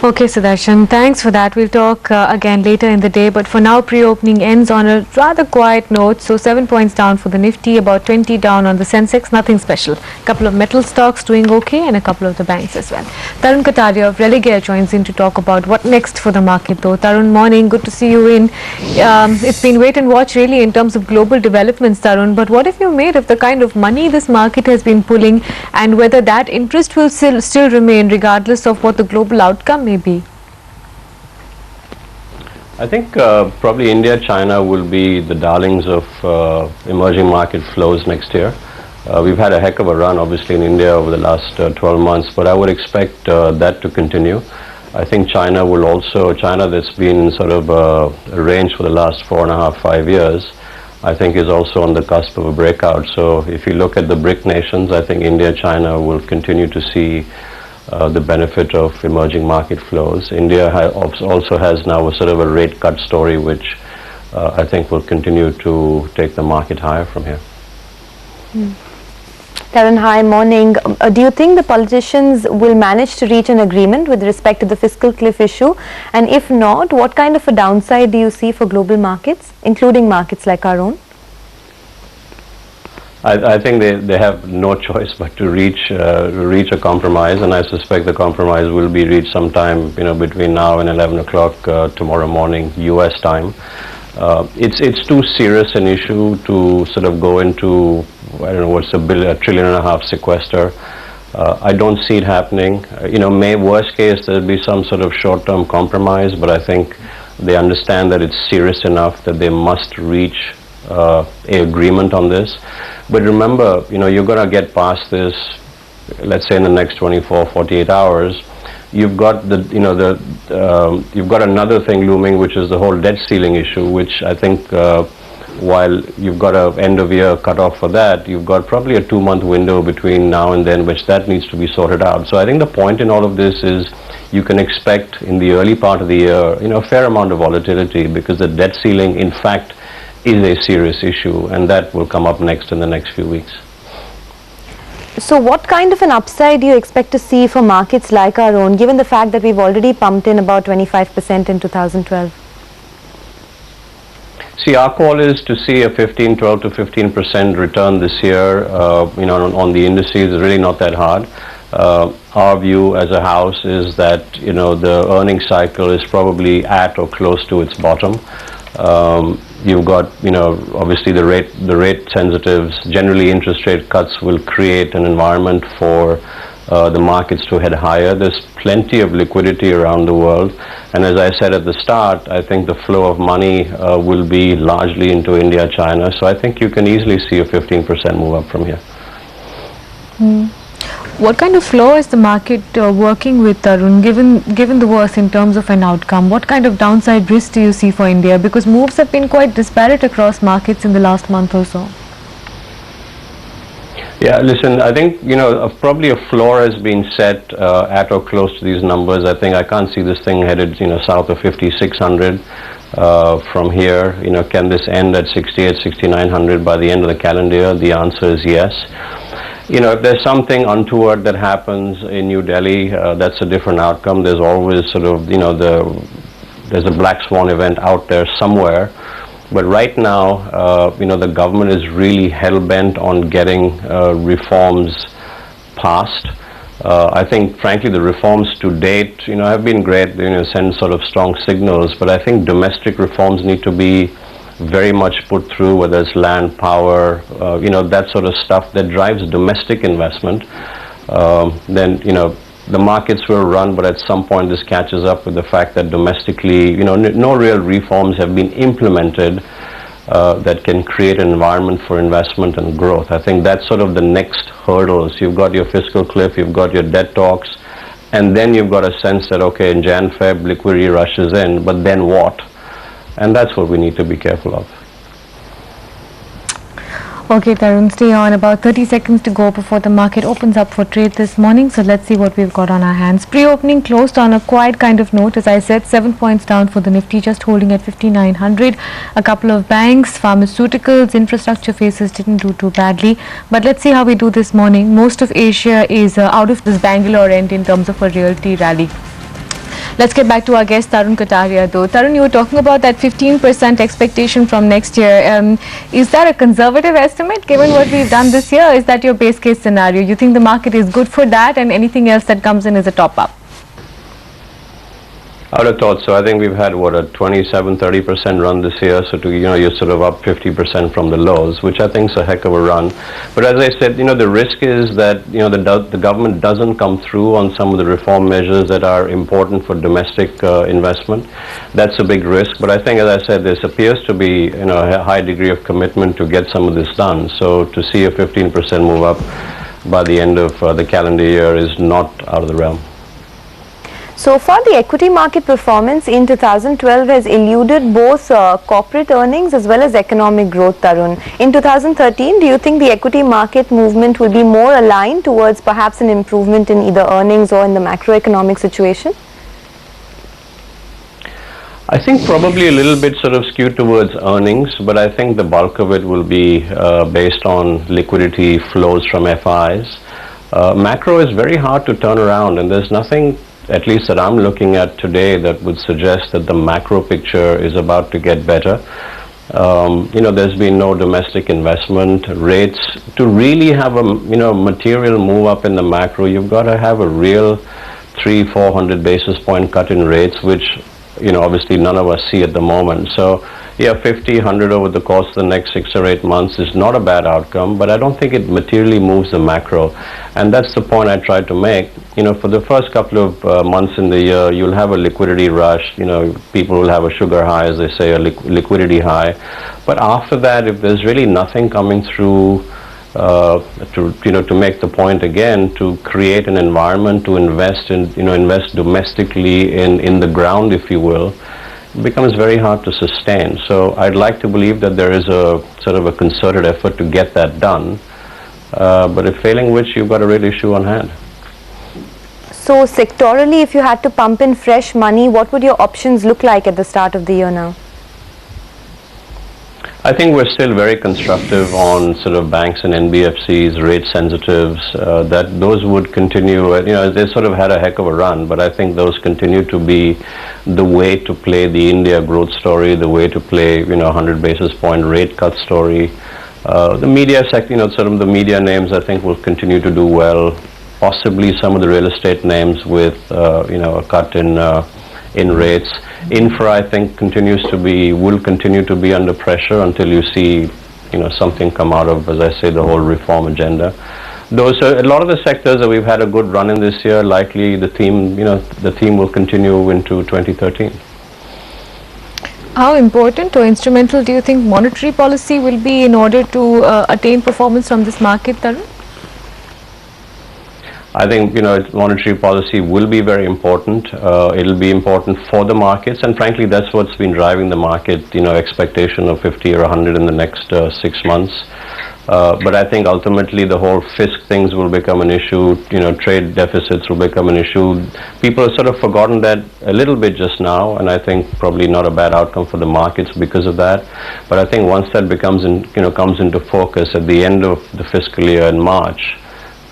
Okay, Sudarshan, thanks for that. We'll talk again later in the day, but for now, pre-opening ends on a rather quiet note. So 7 points down for the Nifty, about 20 down on the Sensex, nothing special. A couple of metal stocks doing okay and a couple of the banks as well. Tarun Kataria of Religare joins in to talk about what next for the market though. Tarun, morning, good to see you in. It's been wait and watch really in terms of global developments, Tarun, but what have you made of the kind of money this market has been pulling and whether that interest will still remain regardless of what the global outcome may be? I think probably India, China will be the darlings of emerging market flows next year. We've had a heck of a run obviously in India over the last 12 months, but I would expect that to continue. I think China will also, China that's been sort of a range for the last 4.5, 5 years, I think is also on the cusp of a breakout. So if you look at the BRIC nations, I think India, China will continue to see the benefit of emerging market flows. India also has now a sort of a rate cut story, which I think will continue to take the market higher from here. Tarun, hi, morning. Do you think the politicians will manage to reach an agreement with respect to the fiscal cliff issue? And if not, what kind of a downside do you see for global markets, including markets like our own? I think they have no choice but to reach a compromise, and I suspect the compromise will be reached sometime between now and 11 o'clock tomorrow morning US time. It's too serious an issue to sort of go into, I don't know, what's $1.5 trillion sequester. I don't see it happening. Worst case there'll be some sort of short-term compromise, but I think they understand that it's serious enough that they must reach a agreement on this. But remember, you're going to get past this, let's say in the next 24, 48 hours. You've got you've got another thing looming, which is the whole debt ceiling issue, which I think while you've got a end of year cutoff for that, you've got probably a 2-month window between now and then, which that needs to be sorted out. So I think the point in all of this is you can expect in the early part of the year, a fair amount of volatility, because the debt ceiling, in fact, is a serious issue, and that will come up next in the next few weeks. So what kind of an upside do you expect to see for markets like our own, given the fact that we've already pumped in about 25% in 2012? See, our call is to see a 12 to 15% return this year, on the indices. Is really not that hard. Our view as a house is that, the earnings cycle is probably at or close to its bottom. You've got, obviously the rate sensitives, generally interest rate cuts will create an environment for the markets to head higher. There's plenty of liquidity around the world. And as I said at the start, I think the flow of money will be largely into India, China. So I think you can easily see a 15% move up from here. What kind of flow is the market working with, Tarun, given the worst in terms of an outcome? What kind of downside risk do you see for India? Because moves have been quite disparate across markets in the last month or so. Yeah, listen, I think, probably a floor has been set at or close to these numbers. I think I can't see this thing headed, south of 5,600 from here. Can this end at 68, 6,900 by the end of the calendar year? The answer is yes. If there's something untoward that happens in New Delhi, that's a different outcome. There's always sort of, there's a black swan event out there somewhere. But right now, the government is really hell-bent on getting reforms passed. I think, frankly, the reforms to date, have been great, send sort of strong signals, but I think domestic reforms need to be very much put through, whether it's land, power, that sort of stuff that drives domestic investment. Then, the markets will run, but at some point this catches up with the fact that domestically, no real reforms have been implemented that can create an environment for investment and growth. I think that's sort of the next hurdles. You've got your fiscal cliff, you've got your debt talks, and then you've got a sense that, okay, in Jan, Feb, liquidity rushes in, but then what? And that's what we need to be careful of. Okay, Tarun, stay on. About 30 seconds to go before the market opens up for trade this morning. So let's see what we've got on our hands. Pre-opening closed on a quiet kind of note. As I said, 7 points down for the Nifty, just holding at 5,900. A couple of banks, pharmaceuticals, infrastructure faces didn't do too badly. But let's see how we do this morning. Most of Asia is out of this Bangalore end in terms of a realty rally. Let's get back to our guest Tarun Kataria though. Tarun, you were talking about that 15% expectation from next year. Is that a conservative estimate given what we've done this year? Or is that your base case scenario? You think the market is good for that and anything else that comes in is a top up? I would have thought so. I think we've had, what, a 27-30% run this year. So, you're sort of up 50% from the lows, which I think is a heck of a run. But as I said, the risk is that, the government doesn't come through on some of the reform measures that are important for domestic investment. That's a big risk. But I think, as I said, there appears to be, a high degree of commitment to get some of this done. So to see a 15% move up by the end of the calendar year is not out of the realm. So far, the equity market performance in 2012 has eluded both corporate earnings as well as economic growth, Tarun. In 2013, do you think the equity market movement will be more aligned towards perhaps an improvement in either earnings or in the macroeconomic situation? I think probably a little bit sort of skewed towards earnings, but I think the bulk of it will be based on liquidity flows from FIs. Macro is very hard to turn around, and there's nothing, at least that I'm looking at today, that would suggest that the macro picture is about to get better. There's been no domestic investment rates. To really have a, material move up in the macro, you've got to have a real 300-400 basis point cut in rates, which, obviously none of us see at the moment. So, yeah, 50, 100 over the course of the next 6 or 8 months is not a bad outcome, but I don't think it materially moves the macro. And that's the point I tried to make. For the first couple of months in the year, you'll have a liquidity rush. People will have a sugar high, as they say, a liquidity high. But after that, if there's really nothing coming through to make the point again, to create an environment to invest in, invest domestically in the ground, if you will, it becomes very hard to sustain. So I'd like to believe that there is a sort of a concerted effort to get that done. But if failing which, you've got a real issue on hand. So sectorally, if you had to pump in fresh money, what would your options look like at the start of the year now? I think we're still very constructive on sort of banks and NBFCs, rate sensitives, that those would continue. They sort of had a heck of a run, but I think those continue to be the way to play the India growth story, the way to play, 100 basis point rate cut story. The media sector, sort of the media names, I think will continue to do well. Possibly some of the real estate names with, a cut in rates. Infra, I think, will continue to be under pressure until you see, something come out of, as I say, the whole reform agenda. Those are a lot of the sectors that we've had a good run in this year. Likely the theme will continue into 2013. How important or instrumental do you think monetary policy will be in order to attain performance from this market, Tarun? I think, monetary policy will be very important. It'll be important for the markets, and frankly, that's what's been driving the market, expectation of 50 or 100 in the next 6 months. But I think ultimately the whole fisc things will become an issue, trade deficits will become an issue. People have sort of forgotten that a little bit just now, and I think probably not a bad outcome for the markets because of that. But I think once that comes into focus at the end of the fiscal year in March,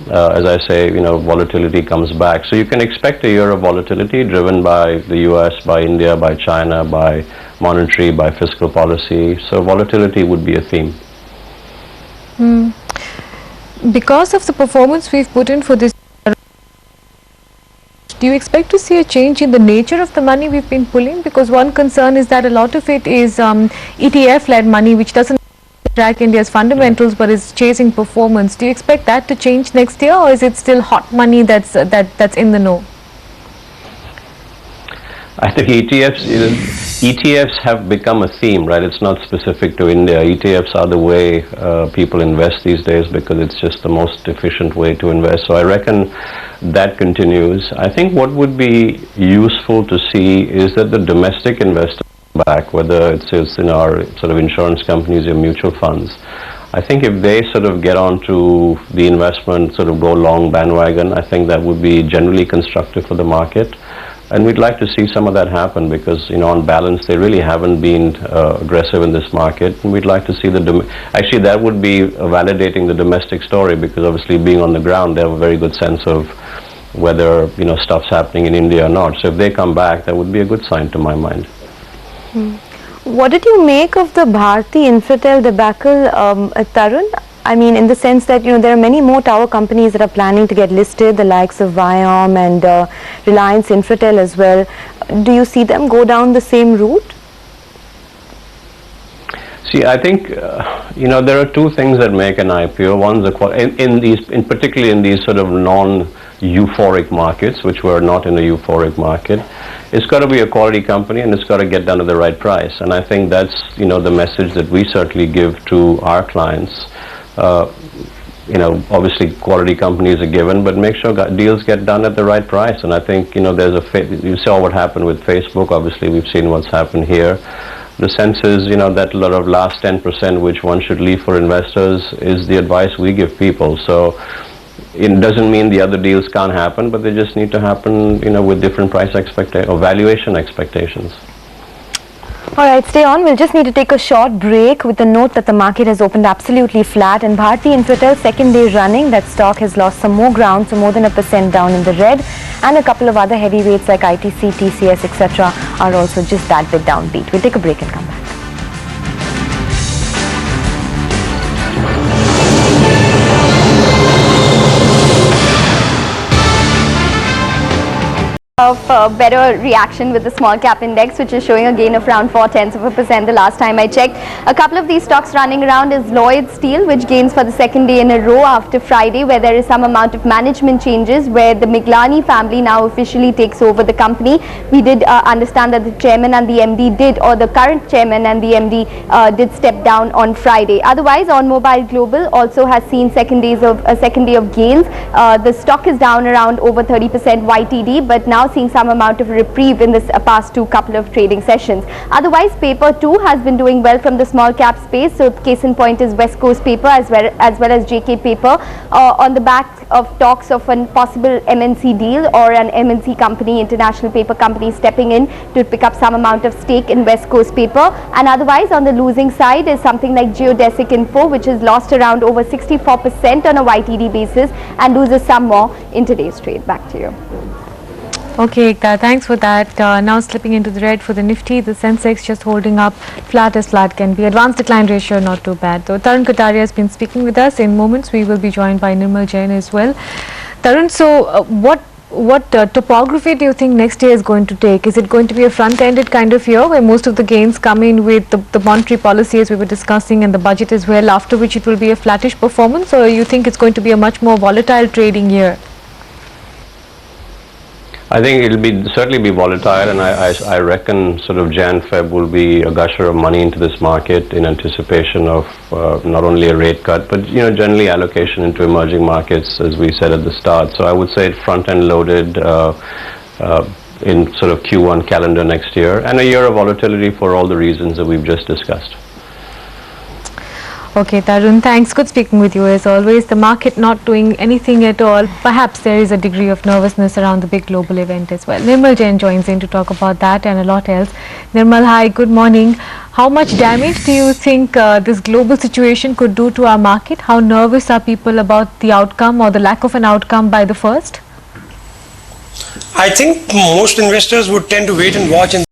as I say, volatility comes back. So you can expect a year of volatility driven by the US, by India, by China, by monetary, by fiscal policy. So volatility would be a theme. Because of the performance we've put in for this, do you expect to see a change in the nature of the money we've been pulling? Because one concern is that a lot of it is ETF-led money, which doesn't track India's fundamentals but is chasing performance. Do you expect that to change next year, or is it still hot money that's in the know? I think ETFs have become a theme, right? It's not specific to India. ETFs are the way people invest these days because it's just the most efficient way to invest. So I reckon that continues. I think what would be useful to see is that the domestic investors back, whether it's in our sort of insurance companies or mutual funds. I think if they sort of get onto the investment, sort of go long bandwagon, I think that would be generally constructive for the market. And we'd like to see some of that happen because, on balance, they really haven't been aggressive in this market. And we'd like to see actually that would be validating the domestic story because obviously being on the ground, they have a very good sense of whether stuff's happening in India or not. So if they come back, that would be a good sign to my mind. What did you make of the Bharti Infratel debacle, Tarun? I mean, in the sense that there are many more tower companies that are planning to get listed, the likes of Viom and Reliance Infratel as well. Do you see them go down the same route? See, I think there are two things that make an IPO. One's particularly in these sort of non-euphoric markets, which we're not in a euphoric market. It's got to be a quality company, and it's got to get done at the right price. And I think that's the message that we certainly give to our clients. Obviously quality companies are given, but make sure deals get done at the right price. And I think you saw what happened with Facebook. Obviously, we've seen what's happened here. The sense is, that lot of last 10% which one should leave for investors is the advice we give people. So it doesn't mean the other deals can't happen, but they just need to happen, with different price expectations or valuation expectations. Alright, stay on. We'll just need to take a short break with the note that the market has opened absolutely flat, and Bharti Infratel, second day running, that stock has lost some more ground, so more than 1% down in the red, and a couple of other heavyweights like ITC, TCS, etc. are also just that bit downbeat. We'll take a break and come back. Of better reaction with the small cap index, which is showing a gain of around 0.4% the last time I checked. A couple of these stocks running around is Lloyd Steel, which gains for the second day in a row after Friday, where there is some amount of management changes, where the Miglani family now officially takes over the company. We did understand that the chairman and the MD the current chairman and the MD did step down on Friday. Otherwise, Automobile Global also has seen second day of gains. The stock is down around over 30% YTD, but now seeing some amount of reprieve in this past couple of trading sessions. Otherwise, paper too has been doing well from the small cap space. So case in point is West Coast Paper as well as JK Paper on the back of talks of a possible MNC deal or an MNC company, international paper company, stepping in to pick up some amount of stake in West Coast Paper. And otherwise, on the losing side is something like Geodesic Info, which has lost around over 64% on a YTD basis and loses some more in today's trade. Back to you. Okay, Ekta, thanks for that. Now slipping into the red for the Nifty, the Sensex just holding up flat as flat can be. Advanced decline ratio not too bad though. Tarun Kataria has been speaking with us. In moments we will be joined by Nirmal Jain as well. Tarun, so what topography do you think next year is going to take? Is it going to be a front-ended kind of year where most of the gains come in with the monetary policy as we were discussing and the budget as well, after which it will be a flattish performance, or you think it's going to be a much more volatile trading year? I think it'll certainly be volatile, and I reckon sort of Jan-Feb will be a gusher of money into this market in anticipation of not only a rate cut, but generally allocation into emerging markets, as we said at the start. So I would say front-end loaded in sort of Q1 calendar next year, and a year of volatility for all the reasons that we've just discussed. Okay, Tarun, thanks. Good speaking with you as always. The market not doing anything at all. Perhaps there is a degree of nervousness around the big global event as well. Nirmal Jain joins in to talk about that and a lot else. Nirmal, hi, good morning. How much damage do you think this global situation could do to our market? How nervous are people about the outcome or the lack of an outcome by the first? I think most investors would tend to wait and watch and